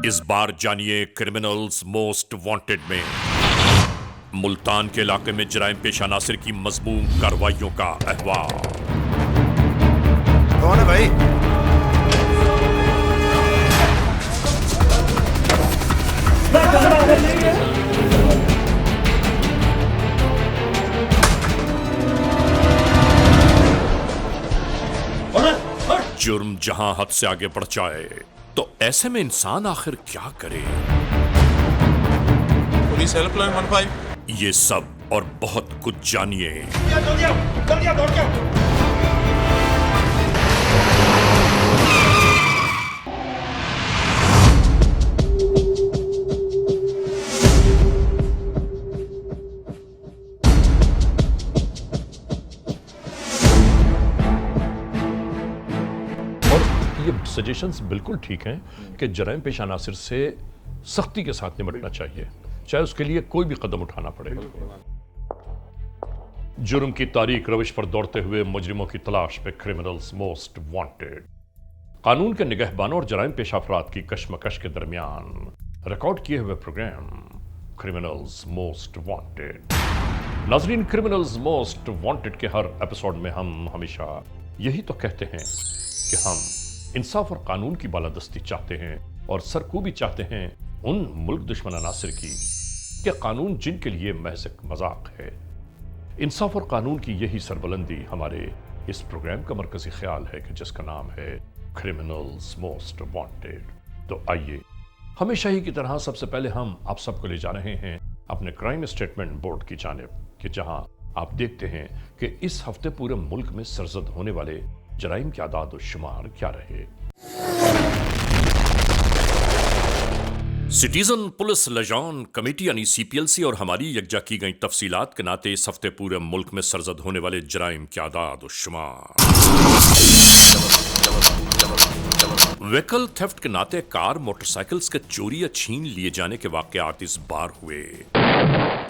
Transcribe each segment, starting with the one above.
इस बार जानिए criminals most wanted में मुल्तान के इलाके में जराइम पेशा नासिर की मजमूम कार्रवाइयों का अहवाल। कौन है भाई? जुर्म जहां हद से आगे बढ़ जाए तो ऐसे में इंसान आखिर क्या करे? Police helpline 15। ये सब और बहुत कुछ जानिए। सजेशंस बिल्कुल ठीक हैं कि जराइम पेशा नासिर से सख्ती के साथ निपटना चाहिए, चाहे उसके लिए कोई भी कदम उठाना पड़े। जुर्म की तारीख रविश पर दौड़ते हुए मुजरिमों की तलाश में क्रिमिनल्स मोस्ट वांटेड। कानून के निगहबानों और जराइम पेशा अफराद की कशमकश के दरमियान रिकॉर्ड किए हुए प्रोग्राम क्रिमिनल्स मोस्ट वांटेड। नाजरीन, क्रिमिनल्स मोस्ट वांटेड के हर एपिसोड में हम हमेशा यही तो कहते हैं कि हम इंसाफ और कानून की बालादस्ती चाहते हैं और सरकूबी चाहते हैं उन मुल्क दुश्मन अनासिर की कि कानून जिनके लिए महज एक मजाक है। इंसाफ और कानून की यही सरबुलंदी हमारे इस प्रोग्राम का मरकजी ख्याल है कि जिसका नाम है क्रिमिनल्स मोस्ट वांटेड। तो आइए, हमेशा ही की तरह सबसे पहले हम आप सबको ले जा रहे हैं अपने क्राइम स्टेटमेंट बोर्ड की जानिब कि जहां आप देखते हैं कि इस हफ्ते पूरे मुल्क में सरजद होने वाले जराइम के आदाद और शुमार क्या रहे। सिटीजन पुलिस लजान कमेटी यानी सीपीएलसी और हमारी यकजा की गई तफसीलात के नाते इस हफ्ते पूरे मुल्क में सरजद होने वाले जराइम के आदाद और शुमार। व्हीकल थेफ्ट के नाते कार मोटरसाइकिल्स के चोरी या छीन लिए जाने के वाकयात इस बार हुए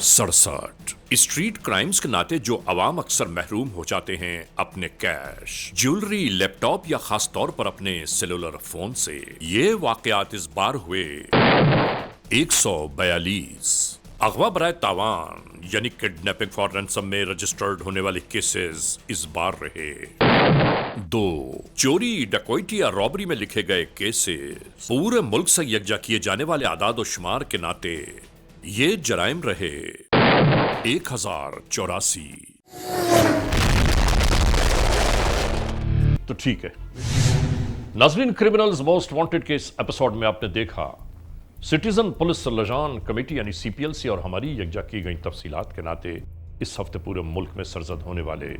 67। स्ट्रीट क्राइम्स के नाते जो अवाम अक्सर महरूम हो जाते हैं अपने कैश, ज्वेलरी, लैपटॉप या खास तौर पर अपने सेलुलर फोन से, ये वाकयात इस बार हुए 142। अगवा बराए तावान यानी किडनैपिंग फॉर रैंसम में रजिस्टर्ड होने वाले केसेस इस बार रहे 2। चोरी, डकैती या रॉबरी में लिखे गए केसेस पूरे मुल्क से यकजा किए जाने वाले आदाद और शुमार के नाते ये जराइम रहे 1084। तो ठीक है नाजरीन, क्रिमिनल्स मोस्ट वांटेड के इस एपिसोड में आपने देखा सिटीजन पुलिस लजान कमेटी यानी सीपीएलसी और हमारी यकजा की गई तफसीलात के नाते इस हफ्ते पूरे मुल्क में सरजद होने वाले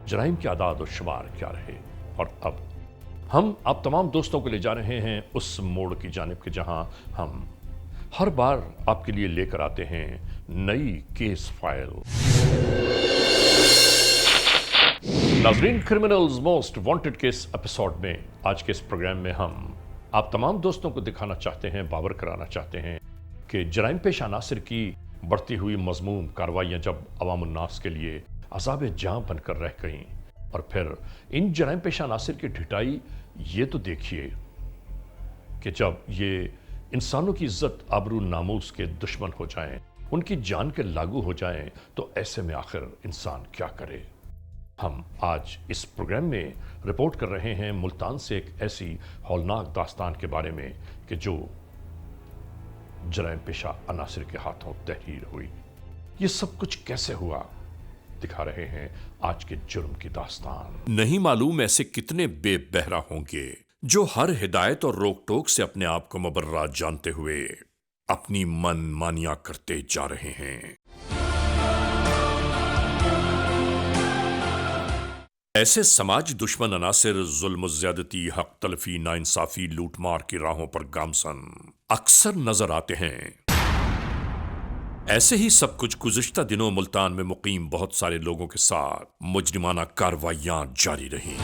जराइम के आदाद और शुमार क्या रहे। और अब हम आप तमाम दोस्तों को ले जा रहे हैं उस मोड़ की जानिब के जहां हम हर बार आपके लिए लेकर आते हैं नई केस फाइल। नाजरीन, क्रिमिनल्स मोस्ट वांटेड के इस एपिसोड में, आज के इस प्रोग्राम में हम आप तमाम दोस्तों को दिखाना चाहते हैं, बावर कराना चाहते हैं कि जराइम पेशा नासिर की बढ़ती हुई मजमूम कार्रवाइयाँ जब अवाम उन्नास के लिए अज़ाब जाँ बनकर रह गईं, और फिर इन जराइम पेशा नासिर की ढिठाई ये तो देखिए कि जब ये इंसानों की इज्जत, आबरू, नामूस के दुश्मन हो जाएं, उनकी जान के लागू हो जाएं, तो ऐसे में आखिर इंसान क्या करे। हम आज इस प्रोग्राम में रिपोर्ट कर रहे हैं मुल्तान से एक ऐसी हौलनाक दास्तान के बारे में कि जो जराइम पेशा अनासिर के हाथों तहरीर हुई। ये सब कुछ कैसे हुआ, दिखा रहे हैं आज के जुर्म की दास्तान। नहीं मालूम ऐसे कितने बेबहरा होंगे जो हर हिदायत और रोक टोक से अपने आप को मुबर्रा जानते हुए अपनी मन मानिया करते जा रहे हैं। ऐसे समाज दुश्मन अनासिर जुल्म, ज्यादती, हक तलफी, नाइंसाफी, लूटमार की राहों पर गामसन अक्सर नजर आते हैं। ऐसे ही सब कुछ गुज़िश्ता दिनों मुल्तान में मुकीम बहुत सारे लोगों के साथ मुजरिमाना कार्रवाइयां जारी रहीं।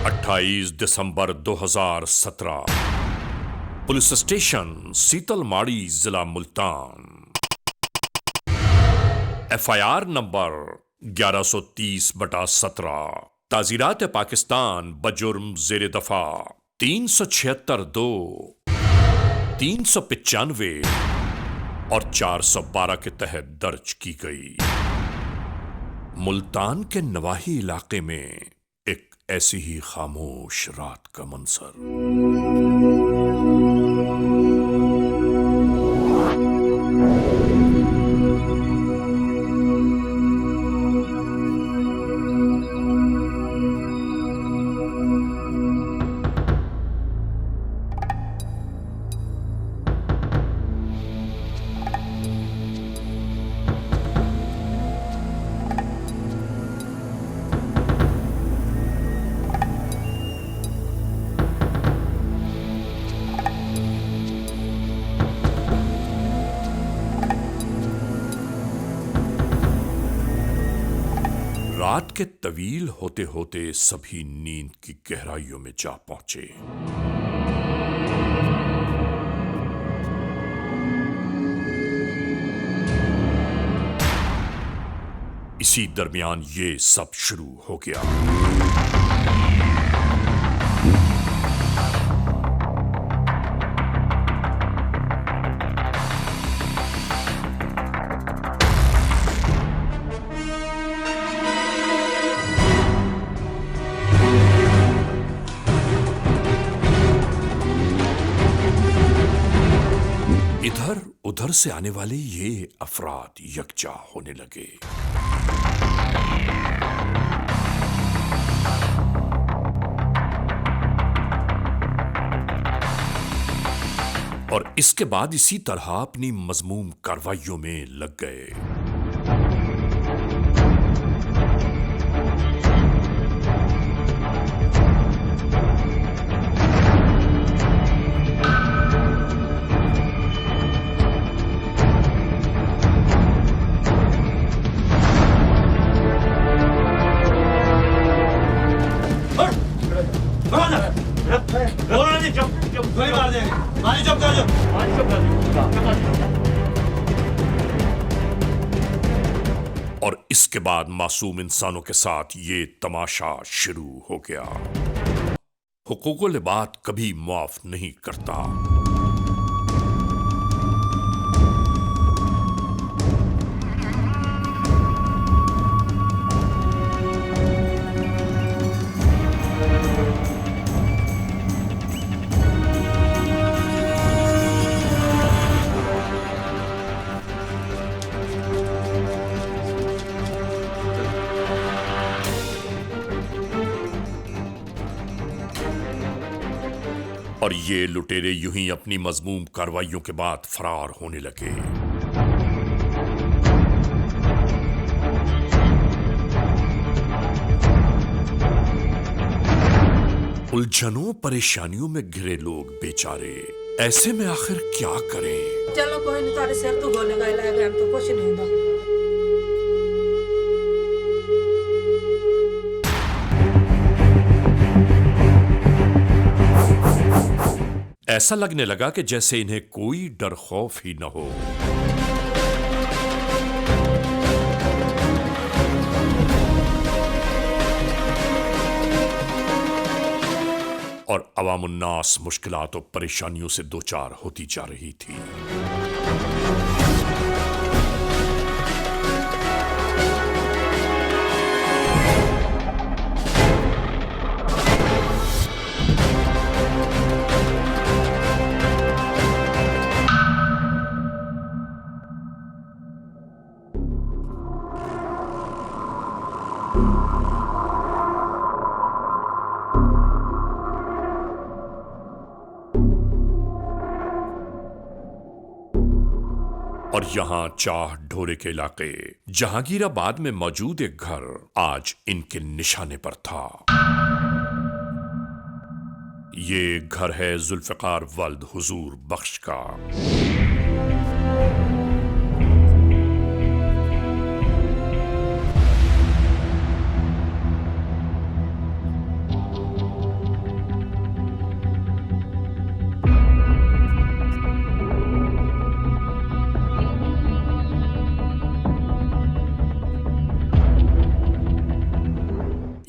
28 दिसंबर 2017 पुलिस स्टेशन सीतलमाड़ी, जिला मुल्तान। एफआईआर नंबर 1130/17 ताजीरात पाकिस्तान बजुर्म जेर दफा 376(2), 395 और 412 के तहत दर्ज की गई। मुल्तान के नवाही इलाके में एक ऐसी ही खामोश रात का मंजर। रात के तवील होते होते सभी नींद की गहराइयों में जा पहुंचे। इसी दरमियान ये सब शुरू हो गया। इधर उधर से आने वाले ये अफराद यकजा होने लगे। और इसके बाद इसी तरह अपनी मजमूम कार्रवाइयों में लग गए। और इसके बाद मासूम इंसानों के साथ ये तमाशा शुरू हो गया। हुकूकुल इबाद कभी मुआफ नहीं करता। और ये लुटेरे यूं ही अपनी मजमूम कार्रवाइयों के बाद फरार होने लगे। उलझनों परेशानियों में घिरे लोग बेचारे ऐसे में आखिर क्या करें? चलो कोई नहीं, तारे सिर तो गोले का इलाज है, तो कुछ नहीं होगा। ऐसा लगने लगा कि जैसे इन्हें कोई डर खौफ ही न हो। और अवामुन्नास मुश्किलात और परेशानियों से दो चार होती जा रही थी। और यहां चाह ढोरे के इलाके जहांगीराबाद में मौजूद एक घर आज इनके निशाने पर था। ये घर है जुल्फिकार वल्द हुजूर बख्श का।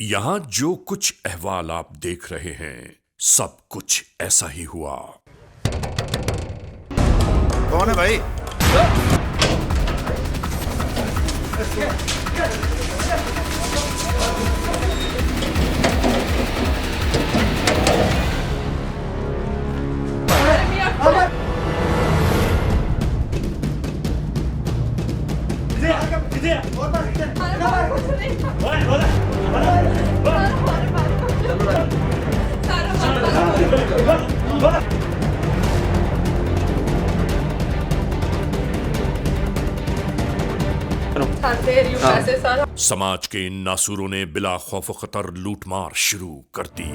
यहां जो कुछ अहवाल आप देख रहे हैं सब कुछ ऐसा ही हुआ। कौन है भाई? पैसे सारा समाज के इन नासूरों ने बिला खौफ खतर लूटमार शुरू कर दी।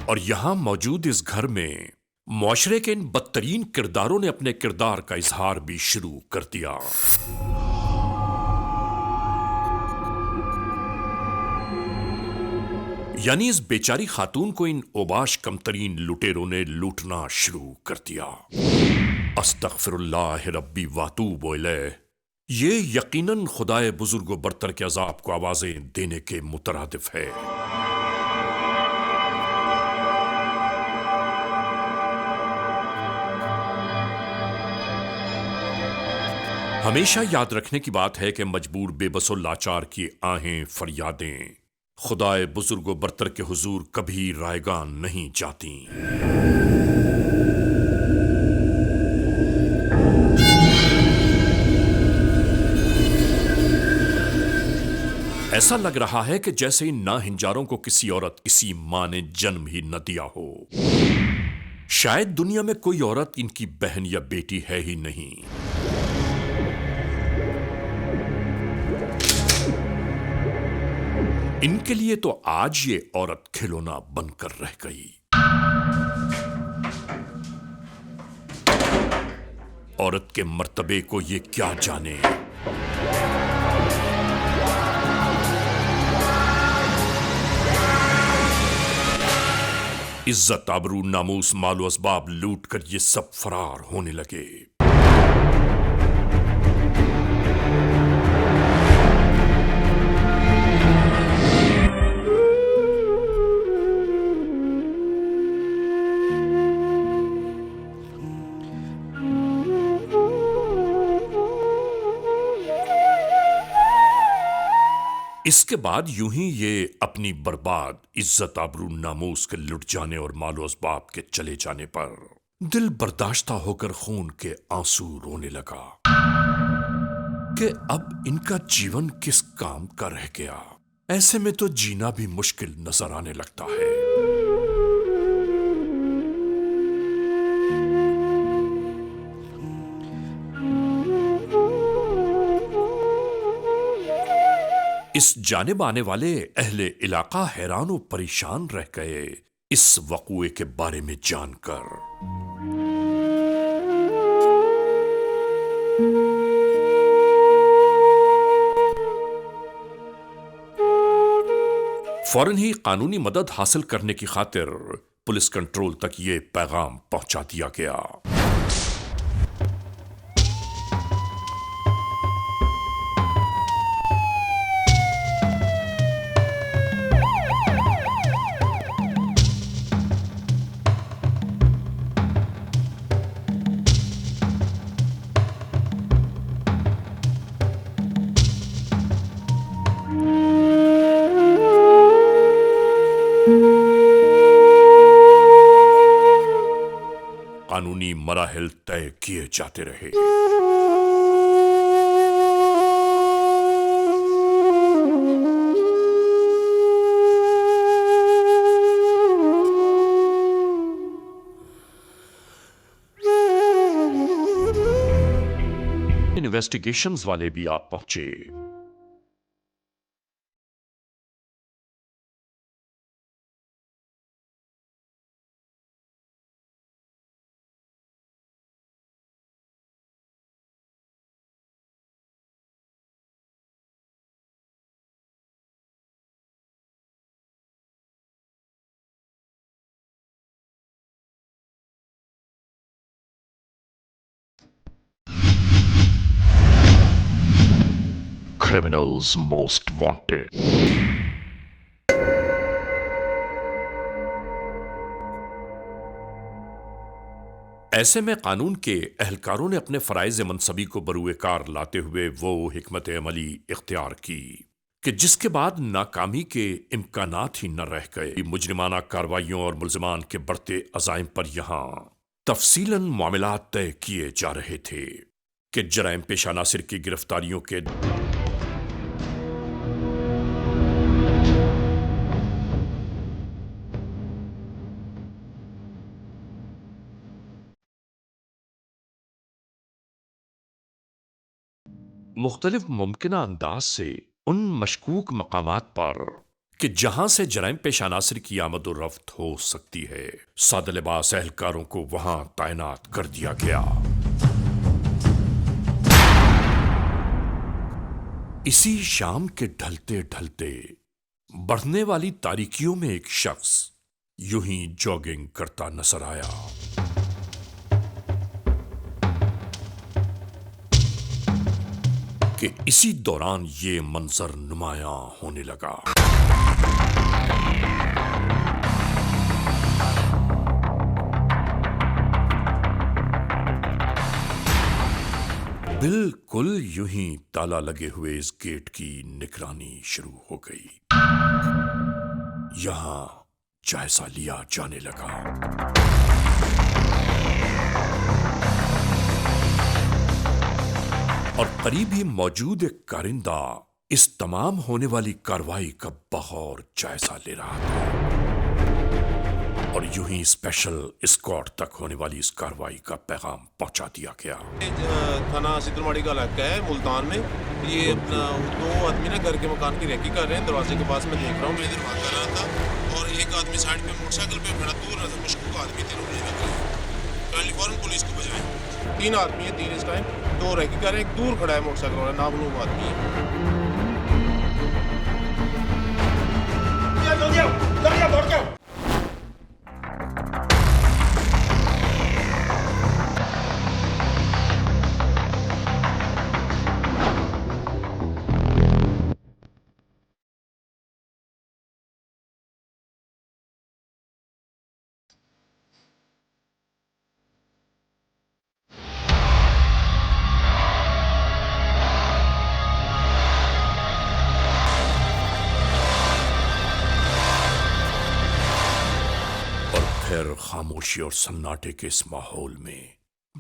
और यहां मौजूद इस घर में मुआशरे के इन बदतरीन किरदारों ने अपने किरदार का इजहार भी शुरू कर दिया। यानी इस बेचारी खातून को इन ओबाश कमतरीन लुटेरों ने लूटना शुरू कर दिया। अस्तगफिरुल्लाह रब्बी वातूब इलैह। ये यकीनन खुदाए बुजुर्ग व बरतर के अजाब को आवाजें देने के मुतरादिफ है। हमेशा याद रखने की बात है कि मजबूर बेबसो लाचार की आहें फरियादें खुदाए बुजुर्ग व बरतर के हुजूर कभी रायगान नहीं जाती। ऐसा लग रहा है कि जैसे इन नाहिंजारों को किसी औरत किसी मां ने जन्म ही न दिया हो। शायद दुनिया में कोई औरत इनकी बहन या बेटी है ही नहीं। इनके लिए तो आज ये औरत खिलौना बनकर रह गई। औरत के मर्तबे को ये क्या जाने। इज्जत आबरू नामूस मालो असबाब लूट कर ये सब फरार होने लगे। इसके बाद यूं ही ये अपनी बर्बाद इज्जत आबरू नामूस के लुट जाने और मालो असबाब के चले जाने पर दिल बर्दाश्ता होकर खून के आंसू रोने लगा कि अब इनका जीवन किस काम का रह गया। ऐसे में तो जीना भी मुश्किल नजर आने लगता है। इस जानिब आने वाले अहले इलाका हैरान और परेशान रह गए इस वक़ूए के बारे में जानकर। फौरन ही कानूनी मदद हासिल करने की खातिर पुलिस कंट्रोल तक ये पैगाम पहुंचा दिया गया। कानूनी मराहिल तय किए जाते रहे। इन्वेस्टिगेशंस वाले भी आ पहुंचे। Criminals most wanted. ऐसे में कानून के एहलकारों ने अपने फराइज मनसबी को बरूए कार लाते हुए वो हिकमत अमली इख्तियार की कि जिसके बाद नाकामी के इम्कानात ही न रह गए। मुजरिमाना कार्रवाइयों और मुल्जिमान के बढ़ते अजाइम पर यहां तफसीलन मामलात तय किए जा रहे थे कि जराइम पेशा नासिर की गिरफ्तारियों के मुख्तलिफ मुमकिना अंदाज से उन मशकूक मकामात पर कि जहां से जराइम पेशा नासिर की आमद-ओ-रफ्त हो सकती है, सादे लिबास एहलकारों को वहां तैनात कर दिया गया। इसी शाम के ढलते ढलते बढ़ने वाली तारीकियों में एक शख्स यूं ही जॉगिंग करता नजर आया। कि इसी दौरान ये मंजर नुमायां होने लगा। बिल्कुल यूं ही ताला लगे हुए इस गेट की निगरानी शुरू हो गई। यहां जायजा लिया जाने लगा। और करीब ही मौजूद एक कारिंदा इस तमाम होने वाली कार्रवाई का बगौर जायजा ले रहा था। और यूं ही स्पेशल स्क्वाड तक होने वाली इस कार्रवाई का पैगाम पहुंचा दिया गया। थाना सीतलवाड़ी का इलाका है मुल्तान में। ये अपना 2 आदमी ना घर के मकान की रेकी कर रहे हैं। दरवाजे के पास मैं देख रहा हूँ, मैं इधर भाग कर रहा था और एक आदमी साइड पे मोटरसाइकिल पे खड़ा दूर रहा था। मुश्किल आदमी थे, फौरन पुलिस को बजाए। 3 आदमी है, 3 इस टाइम 2 रेकी कर रहे हैं। एक दूर खड़ा है मोटरसाइकिल वाला, नामनूम आदमी है। जल्दी आओ, दौड़ जाओ। फिर खामोशी और सन्नाटे के इस माहौल में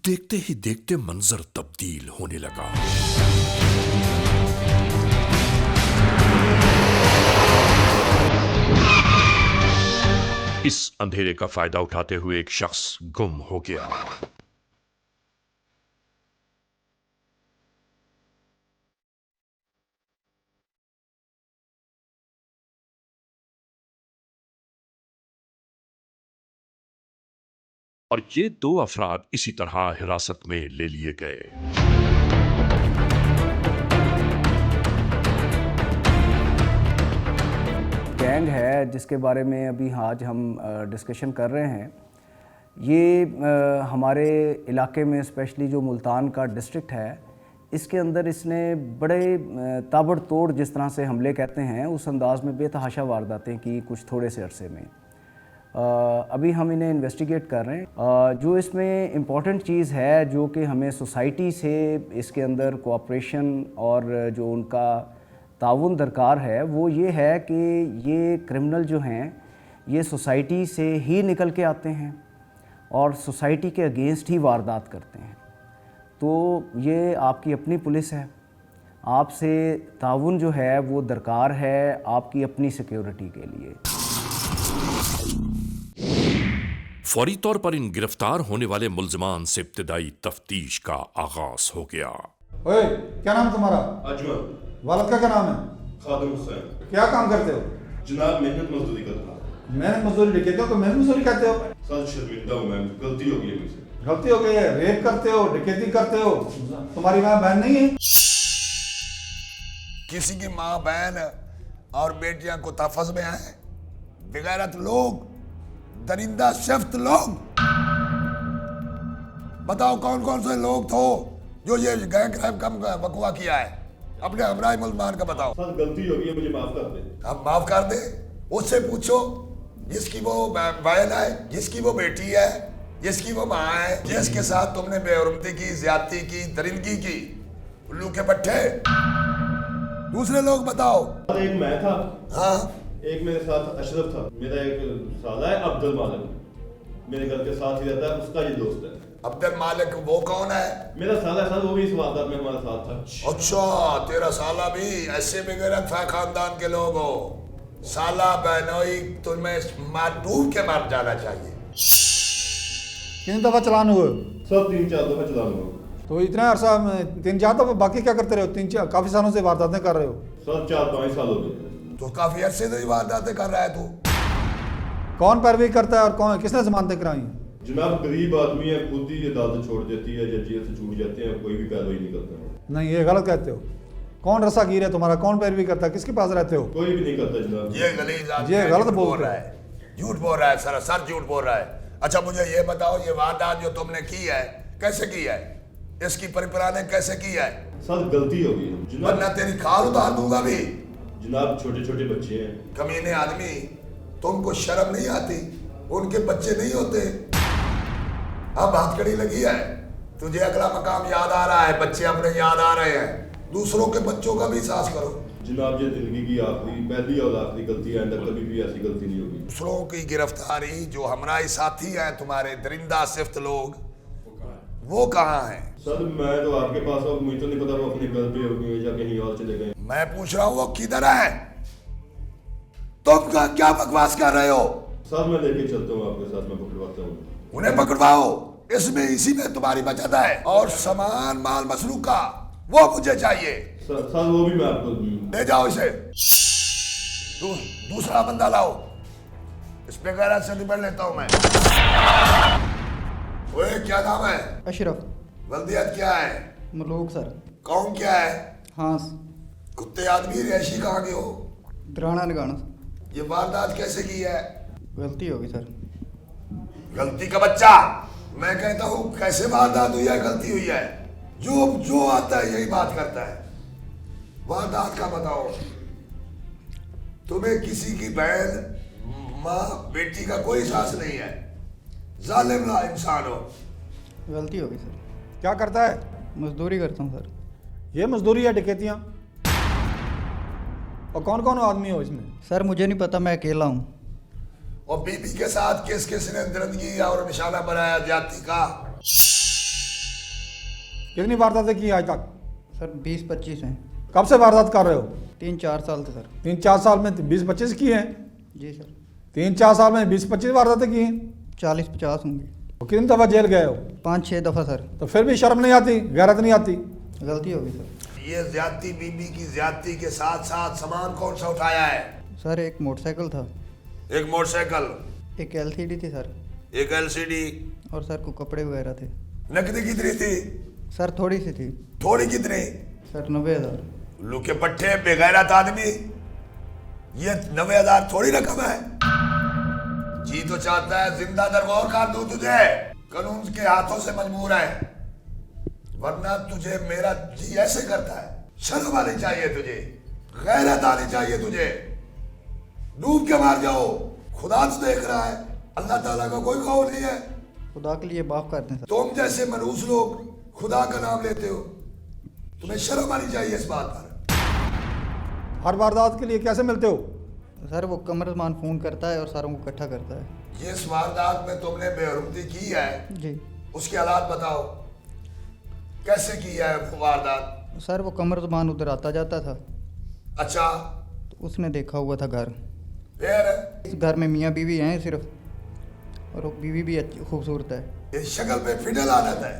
देखते ही देखते मंजर तब्दील होने लगा। इस अंधेरे का फायदा उठाते हुए एक शख्स गुम हो गया। और ये 2 अफराद इसी तरह हिरासत में ले लिए गए। गैंग है जिसके बारे में अभी आज हम डिस्कशन कर रहे हैं। ये हमारे इलाके में स्पेशली जो मुल्तान का डिस्ट्रिक्ट है, इसके अंदर इसने बड़े ताबड़तोड़ जिस तरह से हमले कहते हैं उस अंदाज में बेतहाशा वारदातें की कुछ थोड़े से अरसे में। अभी हम इन्हें इन्वेस्टिगेट कर रहे हैं। जो इसमें इम्पॉर्टेंट चीज़ है जो कि हमें सोसाइटी से इसके अंदर कोऑपरेशन और जो उनका ताउन दरकार है वो ये है कि ये क्रिमिनल जो हैं ये सोसाइटी से ही निकल के आते हैं और सोसाइटी के अगेंस्ट ही वारदात करते हैं। तो ये आपकी अपनी पुलिस है, आपसे ताउन जो है वो दरकार है आपकी अपनी सिक्योरिटी के लिए। फौरी तौर पर इन गिरफ्तार होने वाले मुल्जिमान से इब्तिदाई तफ्तीश का आगाज हो गया। ओए, क्या नाम तुम्हारा? अजमल। वालिद का क्या नाम है? खादिम हुसैन। क्या काम करते हो? जनाब मेहनत मजदूरी करता हूँ। मेहनत मजदूरी कहते हो तो मेहनत मजदूरी कहते हो? सर शर्मिंदा हूँ मैं, गलती हो गई है मुझसे। गलती हो गई है, रेप करते हो, डकैती करते हो। तुम्हारी माँ बहन नहीं है? किसी की माँ बहन और बेटियां को तहफ़्फ़ुज़ में आए, बेगैरत लोग, दरिंदा सिफ्त लोग। बताओ कौन कौन से लोग थे जो ये गैंग क्राइम कम बकवा किया है? अपने हमराई मुसलमान का बताओ। सर गलती हो गई है, मुझे माफ कर दे। हम माफ कर दे, उससे पूछो जिसकी वो बहन है, जिसकी वो बेटी है, जिसकी वो माँ है, जिसके साथ तुमने बेहरमती की, ज्यादती की, दरिंदगी की, उल्लू के पट्टे। दूसरे लोग बताओ। सर एक मैं था, हाँ, एक मेरे साथ अशरफ था, मेरा एक साला है अब्दुल मालिक, मेरे घर के साथ ही रहता है, उसका ये दोस्त है। अब्दुल मालिक वो कौन है? मेरा साला है सर, वो भी इस वारदात में हमारे साथ था। अच्छा, तेरा साला भी ऐसे बेगैरत था खानदान के लोग हो। साला बहनोई तुम्हें मार डूब के मार जाना चाहिए। कितनी दफा चलान हुए? सब 3-4 दफा चला लूँगा। तो इतना अरसा में 3-4 दफा, बाकी क्या करते रहे हो? 3-4 काफी सालों से वारदातें कर रहे हो। सर 4-5 साल हो गए। तो काफी अरसे से वारदातें कर रहा है तू। कौन पैरवी करता है और कौन, किसने जमानतें कराई हैं? जनाब गरीब आदमी है, खुद ही अदालत छोड़ देती है या जेल से छूट जाते हैं, कोई भी कार्रवाई नहीं करता। नहीं, ये गलत कहते हो। कौन रस्सागीर है तुम्हारा? कौन पैरवी करता है? किसके पास रहते हो? कोई भी नहीं करता जनाब। ये गलीज आदमी ये है, गलत झूठ बोल रहा है, झूठ बोल रहा है, सरासर झूठ बोल रहा है। अच्छा मुझे ये बताओ, ये वारदात जो तुमने की है कैसे की है? इसकी परिप्लान ने कैसे की है? सर गलती हो गई है वरना तेरी खाल उतार दूंगा भी। जनाब छोटे छोटे बच्चे हैं। कमीने आदमी, तुमको शर्म नहीं आती? उनके बच्चे नहीं होते? अब हथकड़ी लगी है, तुझे अगला मकाम याद आ रहा है, बच्चे अपने याद आ रहे हैं, दूसरों के बच्चों का भी साहस करो। जनाब ये जिंदगी की आखिरी, पहली और आखिरी गलती है, अंदर कभी भी ऐसी गलती नहीं होगी। दूसरों की गिरफ्तारी, जो हमारे साथी हैं तुम्हारे दरिंदा सिफ्त लोग, वो कहाँ हैं? सर मैं तो आपके पास हूँ, मुझे तो नहीं पता वो अपने घर पे होंगे या कहीं और चले गए। मैं पूछ रहा हूँ वो किधर है? तुम क्या बकवास कर रहे हो? सर मैं लेके चलता हूँ आपके साथ, मैं पकड़वाता हूँ। उन्हें पकड़वाओ, इसमें इसी में तुम्हारी बचत है। और सामान माल मसरूक का वो मुझे चाहिए। सर वो भी मैं आपको ले जाओ इसे। दूसरा बंदा लाओ, इस पे गैरत से निबड़ लेता हूँ मैं। ओए क्या नाम है? अशरफ। वल्दियत क्या है? मलूक सर। कौन क्या है? हाँ। कुत्ते आदमी रेशी कहाँ के हो? दराना नगाना। ये वारदात कैसे की है? गलती होगी सर। गलती का बच्चा, मैं कहता हूँ कैसे वारदात हुई है, गलती हुई है। जो आता है यही बात करता है। वारदात का बताओ। तुम्हें किसी की बहन, माँ, बेटी का कोई एहसास नहीं है, जालिम ना इंसान हो। गलती होगी सर। क्या करता है? मजदूरी करता हूँ सर। ये मजदूरी है, डकैतियाँ? और कौन कौन आदमी हो इसमें? सर मुझे नहीं पता, मैं अकेला हूँ। और बीबी के साथ किस किसने दरिंदगी और निशाना बनाया जाति का? कितनी वारदातें की आज तक? सर 20-25 हैं। कब से वारदात कर रहे हो? 3-4 साल से सर। 3-4 साल में 20-25 की हैं? जी सर। 3-4 साल में 20-25 वारदातें की हैं? 40-50 होंगी। तो कितनी दफ़ा जेल गए हो? 5-6 दफ़ा सर। तो फिर भी शर्म नहीं आती, गैरत नहीं आती? गलती होगी सर। ये ज्यादती, बीबी की ज्यादती के साथ साथ सामान कौन सा उठाया है? सर एक मोटरसाइकिल था। एक मोटरसाइकिल, एक LCD थी सर। एक LCD, और सर को कपड़े वगैरह थे। नकदी कितनी थी? सर थोड़ी सी थी। थोड़ी कितनी? सर 90,000। लुके पट्टे बेगैरत आदमी, ये 90,000 थोड़ी रकम है। जी तो चाहता है जिंदा दरगोर कर दूं तुझे, कानून के हाथों से मजबूर है, वरना तुझे मेरा जी ऐसे करता है। शर्म आनी चाहिए तुझे, गैरत आनी चाहिए तुझे। डूब के मार जाओ, खुदा तो देख रहा है, अल्लाह ताला का कोई खौफ नहीं है। खुदा के लिए माफ़ कर दें सर। तुम जैसे मनहूस लोग खुदा का नाम लेते हो, तुम्हें शर्म आनी चाहिए इस बात पर। हर वारदात के लिए कैसे मिलते हो? सर वो कमरमान फ़ोन करता है और सारों को इकट्ठा करता है। ये इस वारदात में तुमने बेहरमती की है, जी। उसके हालात बताओ, कैसे की है वो वारदात? सर वो कमरमान उधर आता जाता था। अच्छा, तो उसने देखा हुआ था घर। फिर? इस घर में मियाँ बीवी हैं सिर्फ, और वो बीवी भी अच्छी खूबसूरत है। ये शक्ल पे फिडल आदत है।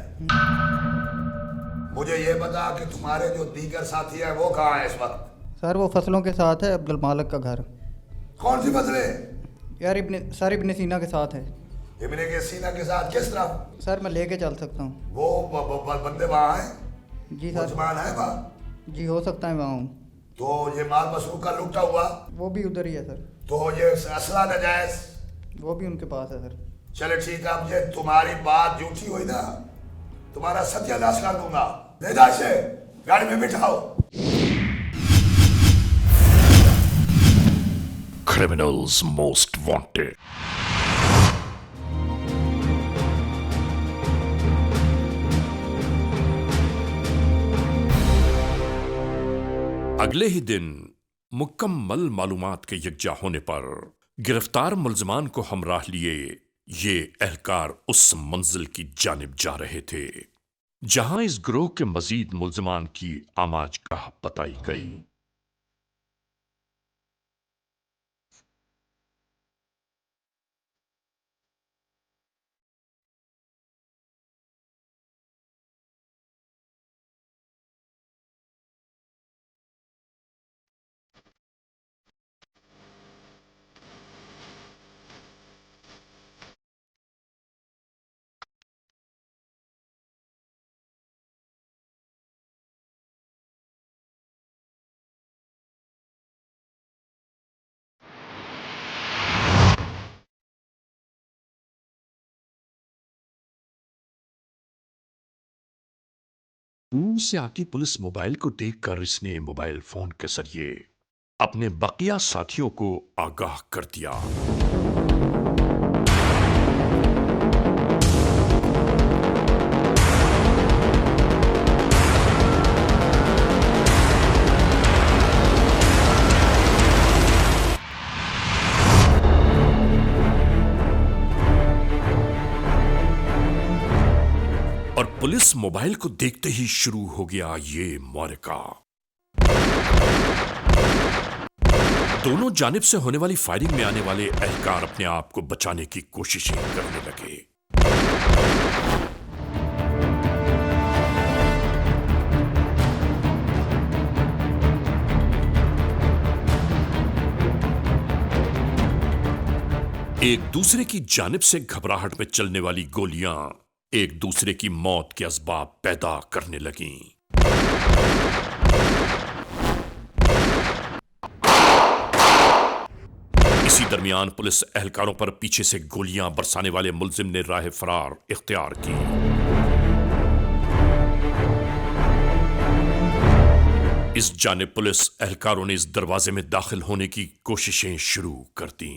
मुझे ये बता कि तुम्हारे जो दीगर साथी हैं वो कहाँ हैं इस वक्त? सर वो फसलों के साथ है, अब्दुल मालिक का घर। कौन सी फसलें? यार इब्ने सीना के साथ है। इब्ने के सीना के साथ किस तरफ? सर मैं लेके चल सकता हूँ। वो बंदे वहाँ हैं? जी सर। मुसलमान है वहाँ? जी हो सकता है वहाँ हूँ। तो ये माल मसरूफ का लूटा हुआ वो भी उधर ही है सर। तो ये असला नजायज वो भी उनके पास है सर। चले ठीक है, अब ये तुम्हारी बात झूठी हुई ना, तुम्हारा सत्यानाश कर दूंगा। ले जा इसे, गाड़ी में बिठाओ। Criminals Most Wanted. अगले ही दिन मुकम्मल मालूमात के यकजा होने पर गिरफ्तार मुल्जमान को हमराह लिए ये एहलकार उस मंजिल की जानिब जा रहे थे जहां इस ग्रोह के मजीद मुल्जमान की आमाजगाह बताई गई। दूर से आती पुलिस मोबाइल को देखकर इसने मोबाइल फोन के जरिए अपने बकिया साथियों को आगाह कर दिया। और पुलिस मोबाइल को देखते ही शुरू हो गया ये मारका। दोनों जानिब से होने वाली फायरिंग में आने वाले एहलकार अपने आप को बचाने की कोशिशें करने लगे। एक दूसरे की जानिब से घबराहट में चलने वाली गोलियां एक दूसरे की मौत के असबाब पैदा करने लगीं। इसी दरमियान पुलिस एहलकारों पर पीछे से गोलियां बरसाने वाले मुल्जिम ने राह फरार इख्तियार की। इस जानिब पुलिस एहलकारों ने इस दरवाजे में दाखिल होने की कोशिशें शुरू कर दी।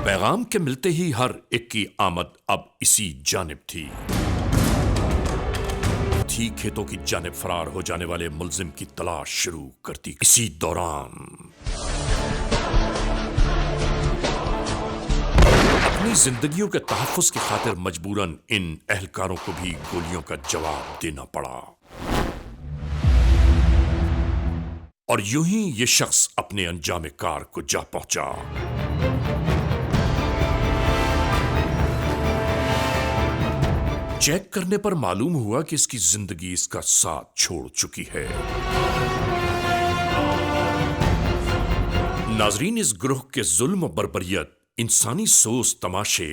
पैगाम के मिलते ही हर एक की आमद अब इसी जानिब थी। खेतों की जानिब फरार हो जाने वाले मुल्जिम की तलाश शुरू कर दी। इसी दौरान अपनी जिंदगियों के तहफ्फुज़ की खातिर मजबूरन इन एहलकारों को भी गोलियों का जवाब देना पड़ा। और यूं ही ये शख्स अपने अंजाम कार को जा पहुंचा। चेक करने पर मालूम हुआ कि इसकी जिंदगी इसका साथ छोड़ चुकी है। नाजरीन, इस ग्रोह के जुल्म बर्बरियत, इंसानी सोच तमाशे,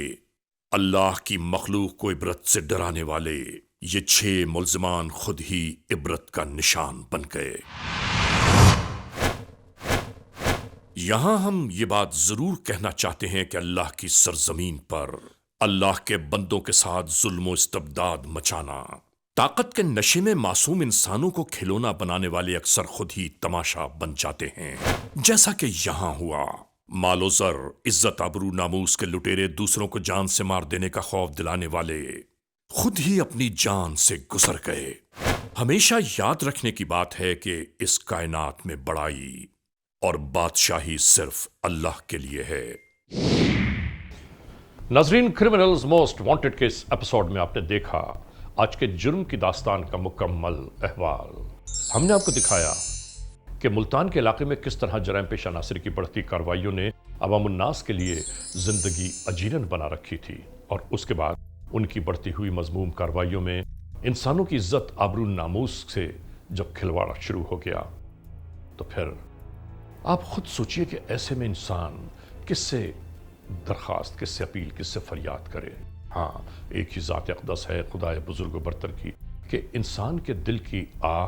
अल्लाह की मखलूक को इबरत से डराने वाले ये 6 मुल्जिमान खुद ही इबरत का निशान बन गए। यहां हम ये बात जरूर कहना चाहते हैं कि अल्लाह की सरजमीन पर अल्लाह के बंदों के साथ जुल्म इस्तबदाद मचाना, ताकत के नशे में मासूम इंसानों को खिलौना बनाने वाले अक्सर खुद ही तमाशा बन जाते हैं, जैसा कि यहां हुआ। मालोजर, इज्जत, आबरू, नामूस के लुटेरे, दूसरों को जान से मार देने का खौफ दिलाने वाले खुद ही अपनी जान से गुजर गए। हमेशा याद रखने की बात है कि इस कायनात में बड़ाई और बादशाही सिर्फ अल्लाह के लिए है। नाजरीन, क्रिमिनल्स मोस्ट वांटेड के इस एपिसोड में आपने देखा आज के जुर्म की दास्तान का मुकम्मल अहवाल। हमने आपको दिखाया कि मुल्तान के इलाके में किस तरह जराइम पेश अनासर की बढ़ती कार्रवाइयों ने अवामुन्नास के लिए जिंदगी अजीरन बना रखी थी, और उसके बाद उनकी बढ़ती हुई मजमूम कार्रवाइयों में इंसानों की इज्जत आबरू नामूस से जब खिलवाड़ा शुरू हो गया, तो फिर आप खुद सोचिए कि ऐसे में इंसान किससे दरख्वास्त, किससे अपील, किससे फरियाद करे। हाँ, एक ही ज़ात अक़दस है खुदाए बुजुर्ग बरतर की कि इंसान के दिल की आह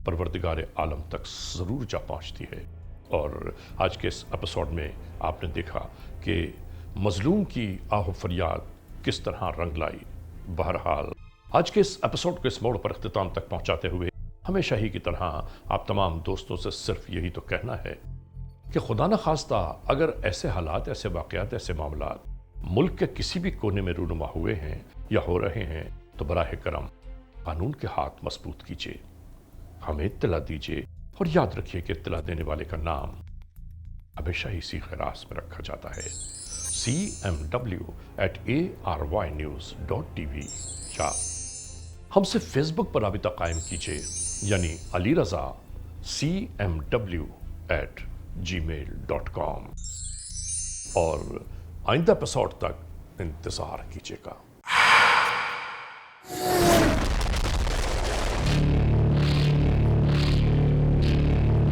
परवरदिगार आलम तक ज़रूर जा पहुँचती है। और आज के इस एपिसोड में आपने देखा कि मजलूम की आह फरियाद किस तरह रंग लाई। बहरहाल आज के इस एपिसोड को इस मोड़ पर अख्तिताम तक पहुँचाते हुए हमेशा ही की तरह आप तमाम दोस्तों से सिर्फ यही तो कहना है कि खुदा न खास्ता अगर ऐसे हालात, ऐसे वाक़यात, ऐसे मामलात मुल्क के किसी भी कोने में रूनुमा हुए हैं या हो रहे हैं, तो बराह करम कानून के हाथ मजबूत कीजिए, हमें इत्तला दीजिए, और याद रखिए कि इत्तला देने वाले का नाम हमेशा ही सीखे रास में रखा जाता है, cmw@arYnews.tv, या हमसे फेसबुक पर राबिता कायम कीजिए, यानी अली रज़ा cmw@gmail.com, और आइंदा एपिसोड तक इंतजार कीजिएगा।